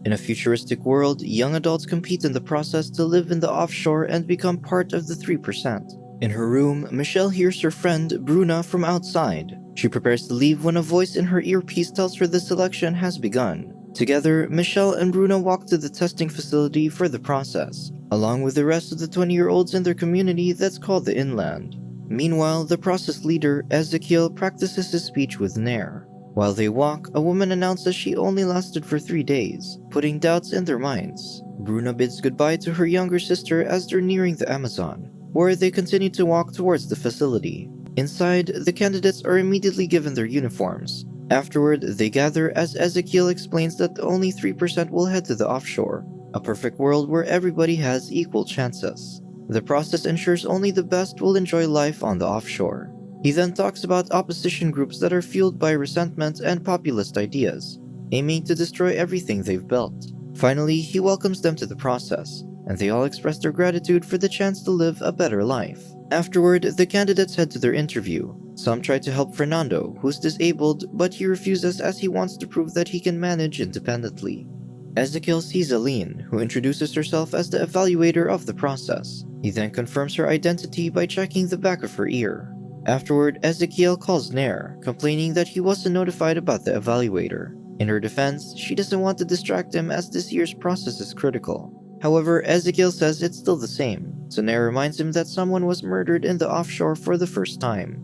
In a futuristic world, young adults compete in the process to live in the offshore and become part of the 3%. In her room, Michelle hears her friend Bruna from outside. She prepares to leave when a voice in her earpiece tells her the selection has begun. Together, Michelle and Bruna walk to the testing facility for the process, along with the rest of the 20-year-olds in their community that's called the Inland. Meanwhile, the process leader, Ezekiel, practices his speech with Nair. While they walk, a woman announces she only lasted for 3 days, putting doubts in their minds. Bruna bids goodbye to her younger sister as they're nearing the Amazon, where they continue to walk towards the facility. Inside, the candidates are immediately given their uniforms. Afterward, they gather as Ezekiel explains that only 3% will head to the offshore, a perfect world where everybody has equal chances. The process ensures only the best will enjoy life on the offshore. He then talks about opposition groups that are fueled by resentment and populist ideas, aiming to destroy everything they've built. Finally, he welcomes them to the process, and they all express their gratitude for the chance to live a better life. Afterward, the candidates head to their interview. Some try to help Fernando, who's disabled, but he refuses as he wants to prove that he can manage independently. Ezekiel sees Aline, who introduces herself as the evaluator of the process. He then confirms her identity by checking the back of her ear. Afterward, Ezekiel calls Nair, complaining that he wasn't notified about the evaluator. In her defense, she doesn't want to distract him as this year's process is critical. However, Ezekiel says it's still the same, so Nair reminds him that someone was murdered in the offshore for the first time.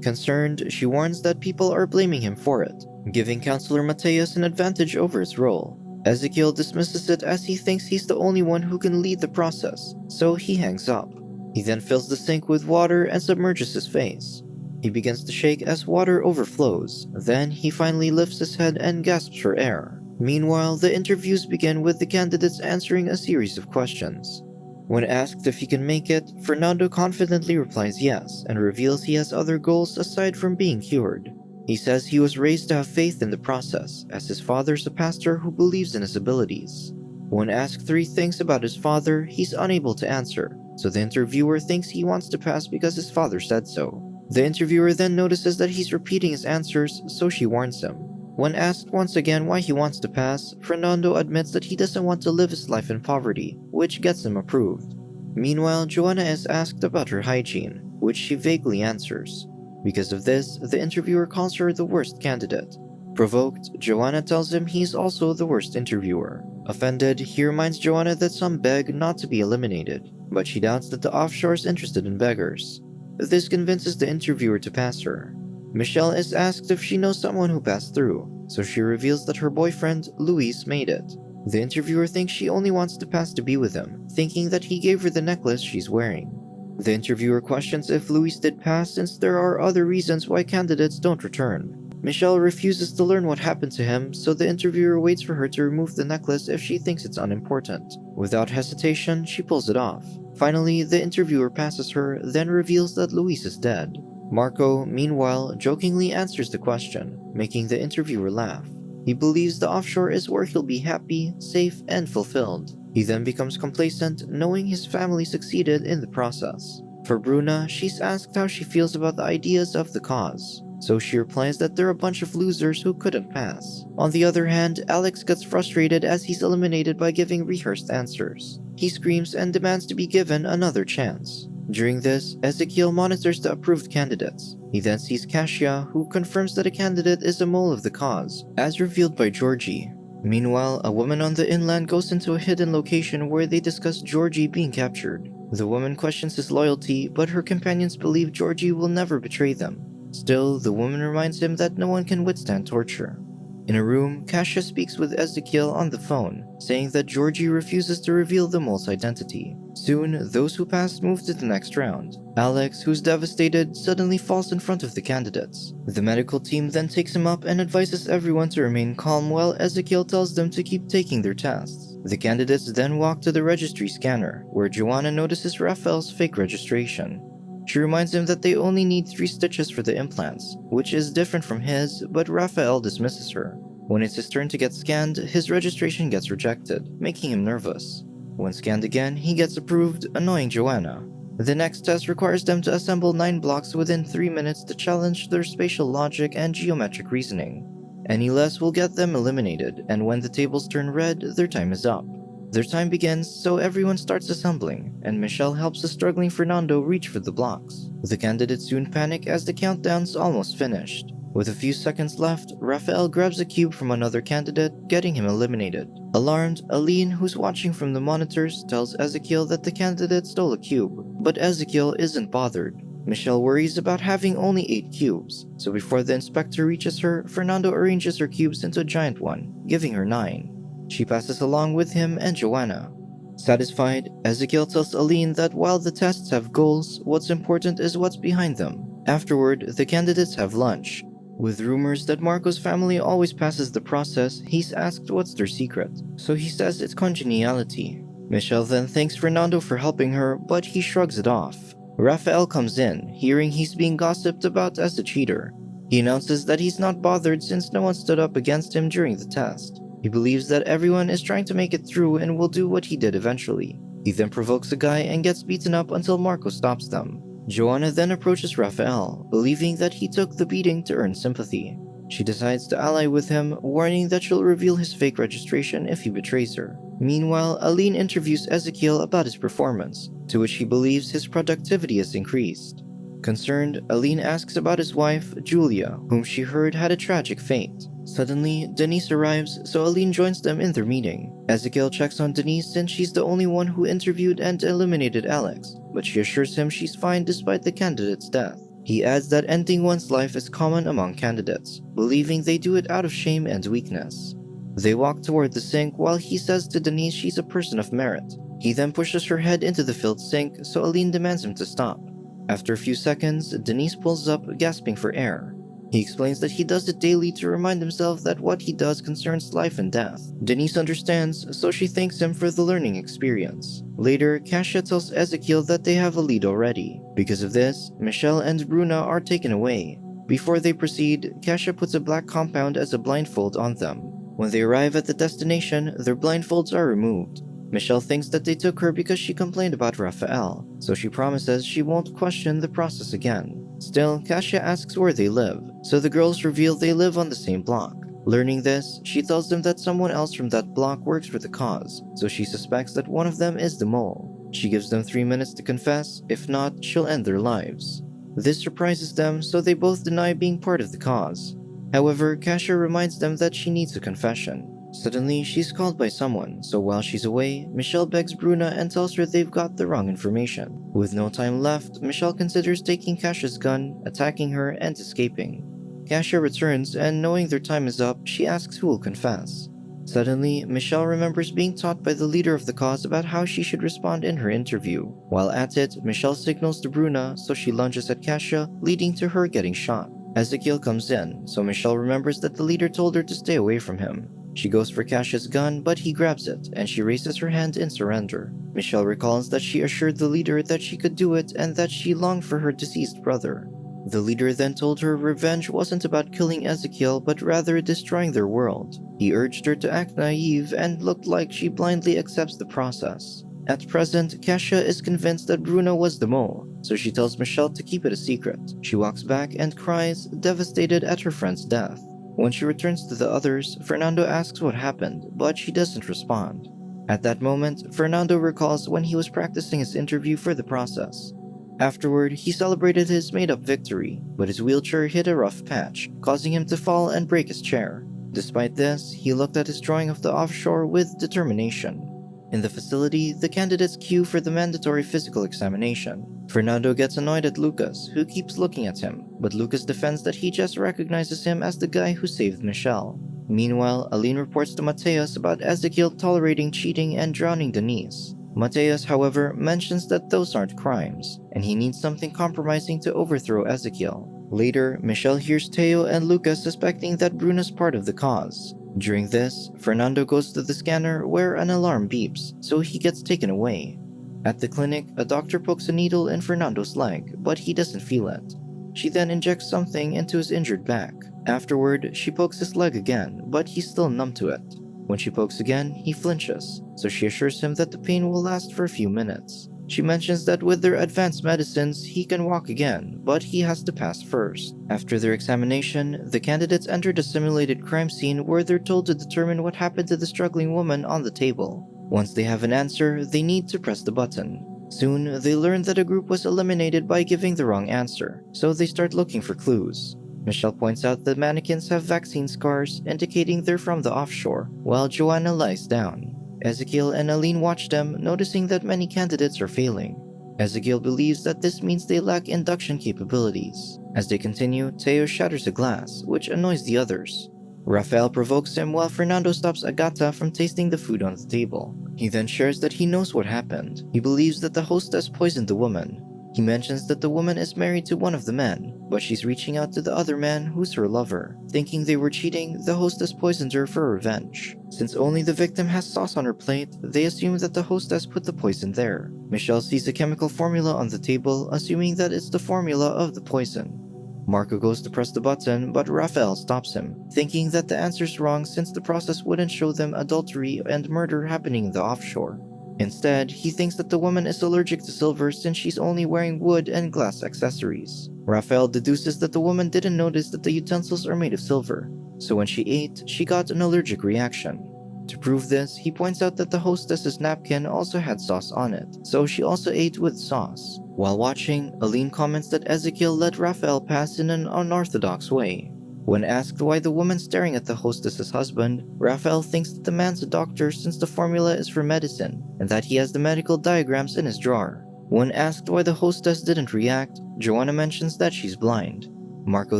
Concerned, she warns that people are blaming him for it, giving Counselor Mateus an advantage over his role. Ezekiel dismisses it as he thinks he's the only one who can lead the process, so he hangs up. He then fills the sink with water and submerges his face. He begins to shake as water overflows. Then he finally lifts his head and gasps for air. Meanwhile, the interviews begin with the candidates answering a series of questions. When asked if he can make it, Fernando confidently replies yes and reveals he has other goals aside from being cured. He says he was raised to have faith in the process, as his father's a pastor who believes in his abilities. When asked 3 things about his father, he's unable to answer, so the interviewer thinks he wants to pass because his father said so. The interviewer then notices that he's repeating his answers, so she warns him. When asked once again why he wants to pass, Fernando admits that he doesn't want to live his life in poverty, which gets him approved. Meanwhile, Joanna is asked about her hygiene, which she vaguely answers. Because of this, the interviewer calls her the worst candidate. Provoked, Joanna tells him he's also the worst interviewer. Offended, he reminds Joanna that some beg not to be eliminated, but she doubts that the offshore is interested in beggars. This convinces the interviewer to pass her. Michelle is asked if she knows someone who passed through, so she reveals that her boyfriend, Luis, made it. The interviewer thinks she only wants to pass to be with him, thinking that he gave her the necklace she's wearing. The interviewer questions if Luis did pass since there are other reasons why candidates don't return. Michelle refuses to learn what happened to him, so the interviewer waits for her to remove the necklace if she thinks it's unimportant. Without hesitation, she pulls it off. Finally, the interviewer passes her, then reveals that Luis is dead. Marco, meanwhile, jokingly answers the question, making the interviewer laugh. He believes the offshore is where he'll be happy, safe, and fulfilled. He then becomes complacent, knowing his family succeeded in the process. For Bruna, she's asked how she feels about the ideas of the cause, so she replies that they're a bunch of losers who couldn't pass. On the other hand, Alex gets frustrated as he's eliminated by giving rehearsed answers. He screams and demands to be given another chance. During this, Ezekiel monitors the approved candidates. He then sees Kasia, who confirms that a candidate is a mole of the cause, as revealed by Georgie. Meanwhile, a woman on the inland goes into a hidden location where they discuss Georgie being captured. The woman questions his loyalty, but her companions believe Georgie will never betray them. Still, the woman reminds him that no one can withstand torture. In a room, Kasia speaks with Ezekiel on the phone, saying that Georgie refuses to reveal the mole's identity. Soon, those who passed move to the next round. Alex, who's devastated, suddenly falls in front of the candidates. The medical team then takes him up and advises everyone to remain calm while Ezekiel tells them to keep taking their tests. The candidates then walk to the registry scanner, where Joanna notices Raphael's fake registration. She reminds him that they only need 3 stitches for the implants, which is different from his, but Raphael dismisses her. When it's his turn to get scanned, his registration gets rejected, making him nervous. When scanned again, he gets approved, annoying Joanna. The next test requires them to assemble 9 blocks within 3 minutes to challenge their spatial logic and geometric reasoning. Any less will get them eliminated, and when the tables turn red, their time is up. Their time begins, so everyone starts assembling, and Michelle helps the struggling Fernando reach for the blocks. The candidates soon panic as the countdown's almost finished. With a few seconds left, Raphael grabs a cube from another candidate, getting him eliminated. Alarmed, Aline, who's watching from the monitors, tells Ezekiel that the candidate stole a cube, but Ezekiel isn't bothered. Michelle worries about having only 8 cubes, so before the inspector reaches her, Fernando arranges her cubes into a giant one, giving her 9. She passes along with him and Joanna. Satisfied, Ezekiel tells Aline that while the tests have goals, what's important is what's behind them. Afterward, the candidates have lunch. With rumors that Marco's family always passes the process, he's asked what's their secret, so he says it's congeniality. Michelle then thanks Fernando for helping her, but he shrugs it off. Raphael comes in, hearing he's being gossiped about as a cheater. He announces that he's not bothered since no one stood up against him during the test. He believes that everyone is trying to make it through and will do what he did eventually. He then provokes a guy and gets beaten up until Marco stops them. Joanna then approaches Raphael, believing that he took the beating to earn sympathy. She decides to ally with him, warning that she'll reveal his fake registration if he betrays her. Meanwhile, Aline interviews Ezekiel about his performance, to which he believes his productivity has increased. Concerned, Aline asks about his wife, Julia, whom she heard had a tragic fate. Suddenly, Denise arrives, so Aline joins them in their meeting. Ezekiel checks on Denise since she's the only one who interviewed and eliminated Alex, but she assures him she's fine despite the candidate's death. He adds that ending one's life is common among candidates, believing they do it out of shame and weakness. They walk toward the sink while he says to Denise she's a person of merit. He then pushes her head into the filled sink, so Aline demands him to stop. After a few seconds, Denise pulls up, gasping for air. He explains that he does it daily to remind himself that what he does concerns life and death. Denise understands, so she thanks him for the learning experience. Later, Kasia tells Ezekiel that they have a lead already. Because of this, Michelle and Bruna are taken away. Before they proceed, Kasia puts a black compound as a blindfold on them. When they arrive at the destination, their blindfolds are removed. Michelle thinks that they took her because she complained about Raphael, so she promises she won't question the process again. Still, Kasia asks where they live, so the girls reveal they live on the same block. Learning this, she tells them that someone else from that block works for the cause, so she suspects that one of them is the mole. She gives them 3 minutes to confess, if not, she'll end their lives. This surprises them, so they both deny being part of the cause. However, Kasia reminds them that she needs a confession. Suddenly, she's called by someone, so while she's away, Michelle begs Bruna and tells her they've got the wrong information. With no time left, Michelle considers taking Kasia's gun, attacking her, and escaping. Kasia returns, and knowing their time is up, she asks who will confess. Suddenly, Michelle remembers being taught by the leader of the cause about how she should respond in her interview. While at it, Michelle signals to Bruna, so she lunges at Kasia, leading to her getting shot. Ezekiel comes in, so Michelle remembers that the leader told her to stay away from him. She goes for Kasia's gun, but he grabs it, and she raises her hand in surrender. Michelle recalls that she assured the leader that she could do it and that she longed for her deceased brother. The leader then told her revenge wasn't about killing Ezekiel, but rather destroying their world. He urged her to act naive and looked like she blindly accepts the process. At present, Kasia is convinced that Bruna was the mole, so she tells Michelle to keep it a secret. She walks back and cries, devastated at her friend's death. When she returns to the others, Fernando asks what happened, but she doesn't respond. At that moment, Fernando recalls when he was practicing his interview for the process. Afterward, he celebrated his made-up victory, but his wheelchair hit a rough patch, causing him to fall and break his chair. Despite this, he looked at his drawing of the offshore with determination. In the facility, the candidates queue for the mandatory physical examination. Fernando gets annoyed at Lucas, who keeps looking at him, but Lucas defends that he just recognizes him as the guy who saved Michelle. Meanwhile, Aline reports to Mateus about Ezekiel tolerating cheating and drowning Denise. Mateus, however, mentions that those aren't crimes, and he needs something compromising to overthrow Ezekiel. Later, Michelle hears Teo and Lucas suspecting that Bruna's part of the cause. During this, Fernando goes to the scanner where an alarm beeps, so he gets taken away. At the clinic, a doctor pokes a needle in Fernando's leg, but he doesn't feel it. She then injects something into his injured back. Afterward, she pokes his leg again, but he's still numb to it. When she pokes again, he flinches, so she assures him that the pain will last for a few minutes. She mentions that with their advanced medicines, he can walk again, but he has to pass first. After their examination, the candidates enter the simulated crime scene where they're told to determine what happened to the struggling woman on the table. Once they have an answer, they need to press the button. Soon, they learn that a group was eliminated by giving the wrong answer, so they start looking for clues. Michelle points out that mannequins have vaccine scars, indicating they're from the offshore, while Joanna lies down. Ezekiel and Aline watch them, noticing that many candidates are failing. Ezekiel believes that this means they lack induction capabilities. As they continue, Teo shatters a glass, which annoys the others. Rafael provokes him while Fernando stops Agata from tasting the food on the table. He then shares that he knows what happened. He believes that the hostess poisoned the woman. He mentions that the woman is married to one of the men, but she's reaching out to the other man who's her lover. Thinking they were cheating, the hostess poisoned her for revenge. Since only the victim has sauce on her plate, they assume that the hostess put the poison there. Michelle sees a chemical formula on the table, assuming that it's the formula of the poison. Marco goes to press the button, but Rafael stops him, thinking that the answer's wrong since the process wouldn't show them adultery and murder happening in the offshore. Instead, he thinks that the woman is allergic to silver since she's only wearing wood and glass accessories. Rafael deduces that the woman didn't notice that the utensils are made of silver, so when she ate, she got an allergic reaction. To prove this, he points out that the hostess's napkin also had sauce on it, so she also ate with sauce. While watching, Aline comments that Ezekiel let Rafael pass in an unorthodox way. When asked why the woman's staring at the hostess's husband, Rafael thinks that the man's a doctor since the formula is for medicine, and that he has the medical diagrams in his drawer. When asked why the hostess didn't react, Joanna mentions that she's blind. Marco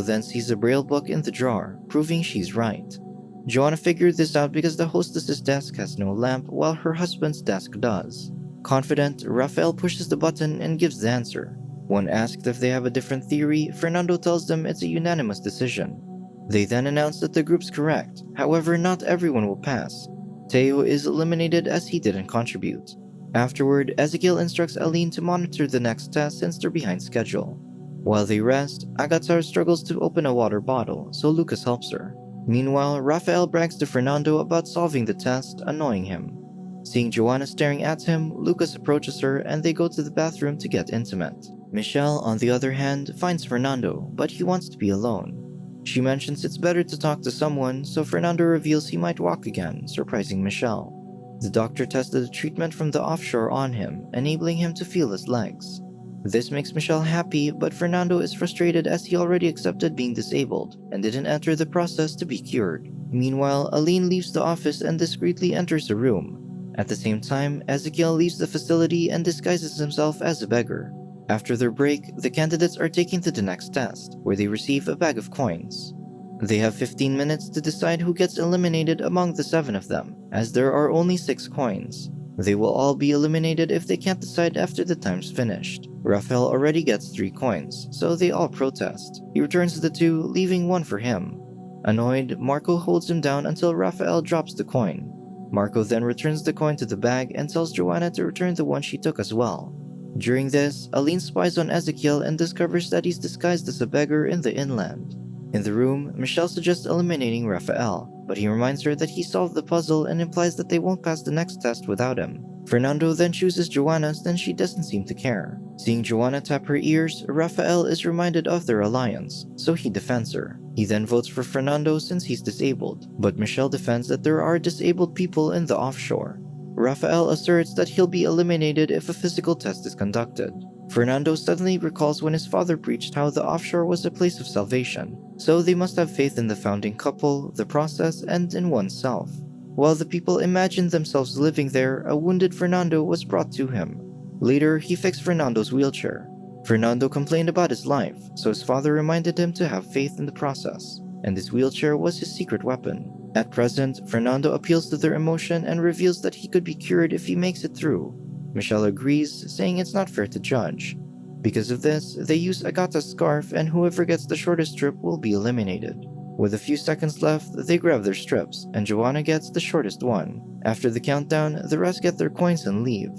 then sees a braille book in the drawer, proving she's right. Joanna figured this out because the hostess's desk has no lamp while her husband's desk does. Confident, Rafael pushes the button and gives the answer. When asked if they have a different theory, Fernando tells them it's a unanimous decision. They then announce that the group's correct, however not everyone will pass. Teo is eliminated as he didn't contribute. Afterward, Ezekiel instructs Aline to monitor the next test since they're behind schedule. While they rest, Agatha struggles to open a water bottle, so Lucas helps her. Meanwhile, Rafael brags to Fernando about solving the test, annoying him. Seeing Joanna staring at him, Lucas approaches her and they go to the bathroom to get intimate. Michelle, on the other hand, finds Fernando, but he wants to be alone. She mentions it's better to talk to someone, so Fernando reveals he might walk again, surprising Michelle. The doctor tested a treatment from the offshore on him, enabling him to feel his legs. This makes Michelle happy, but Fernando is frustrated as he already accepted being disabled and didn't enter the process to be cured. Meanwhile, Aline leaves the office and discreetly enters the room. At the same time, Ezekiel leaves the facility and disguises himself as a beggar. After their break, the candidates are taken to the next test, where they receive a bag of coins. They have 15 minutes to decide who gets eliminated among the 7 of them, as there are only 6 coins. They will all be eliminated if they can't decide after the time's finished. Rafael already gets 3 coins, so they all protest. He returns the 2, leaving 1 for him. Annoyed, Marco holds him down until Rafael drops the coin. Marco then returns the coin to the bag and tells Joanna to return the one she took as well. During this, Aline spies on Ezekiel and discovers that he's disguised as a beggar in the inland. In the room, Michelle suggests eliminating Rafael, but he reminds her that he solved the puzzle and implies that they won't pass the next test without him. Fernando then chooses Joanna since she doesn't seem to care. Seeing Joanna tap her ears, Rafael is reminded of their alliance, so he defends her. He then votes for Fernando since he's disabled, but Michelle defends that there are disabled people in the offshore. Rafael asserts that he'll be eliminated if a physical test is conducted. Fernando suddenly recalls when his father preached how the offshore was a place of salvation, so they must have faith in the founding couple, the process, and in oneself. While the people imagined themselves living there, a wounded Fernando was brought to him. Later, he fixed Fernando's wheelchair. Fernando complained about his life, so his father reminded him to have faith in the process, and his wheelchair was his secret weapon. At present, Fernando appeals to their emotion and reveals that he could be cured if he makes it through. Michelle agrees, saying it's not fair to judge. Because of this, they use Agata's scarf and whoever gets the shortest strip will be eliminated. With a few seconds left, they grab their strips, and Joanna gets the shortest one. After the countdown, the rest get their coins and leave.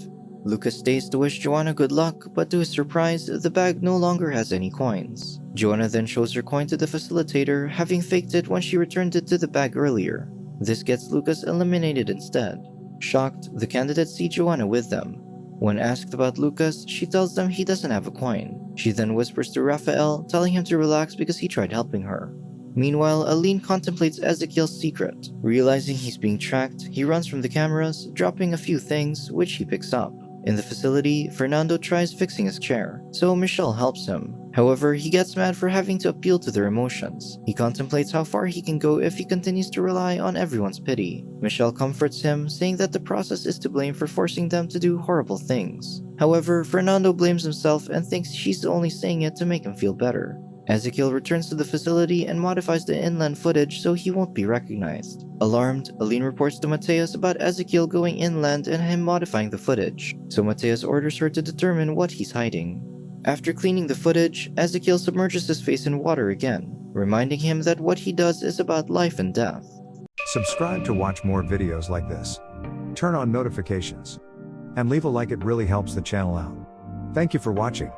Lucas stays to wish Joanna good luck, but to his surprise, the bag no longer has any coins. Joanna then shows her coin to the facilitator, having faked it when she returned it to the bag earlier. This gets Lucas eliminated instead. Shocked, the candidates see Joanna with them. When asked about Lucas, she tells them he doesn't have a coin. She then whispers to Raphael, telling him to relax because he tried helping her. Meanwhile, Aline contemplates Ezekiel's secret. Realizing he's being tracked, he runs from the cameras, dropping a few things, which he picks up. In the facility, Fernando tries fixing his chair, so Michelle helps him. However, he gets mad for having to appeal to their emotions. He contemplates how far he can go if he continues to rely on everyone's pity. Michelle comforts him, saying that the process is to blame for forcing them to do horrible things. However, Fernando blames himself and thinks she's only saying it to make him feel better. Ezekiel returns to the facility and modifies the inland footage so he won't be recognized. Alarmed, Aline reports to Mateus about Ezekiel going inland and him modifying the footage, so Mateus orders her to determine what he's hiding. After cleaning the footage, Ezekiel submerges his face in water again, reminding him that what he does is about life and death. Subscribe to watch more videos like this. Turn on notifications. And leave a like, it really helps the channel out. Thank you for watching.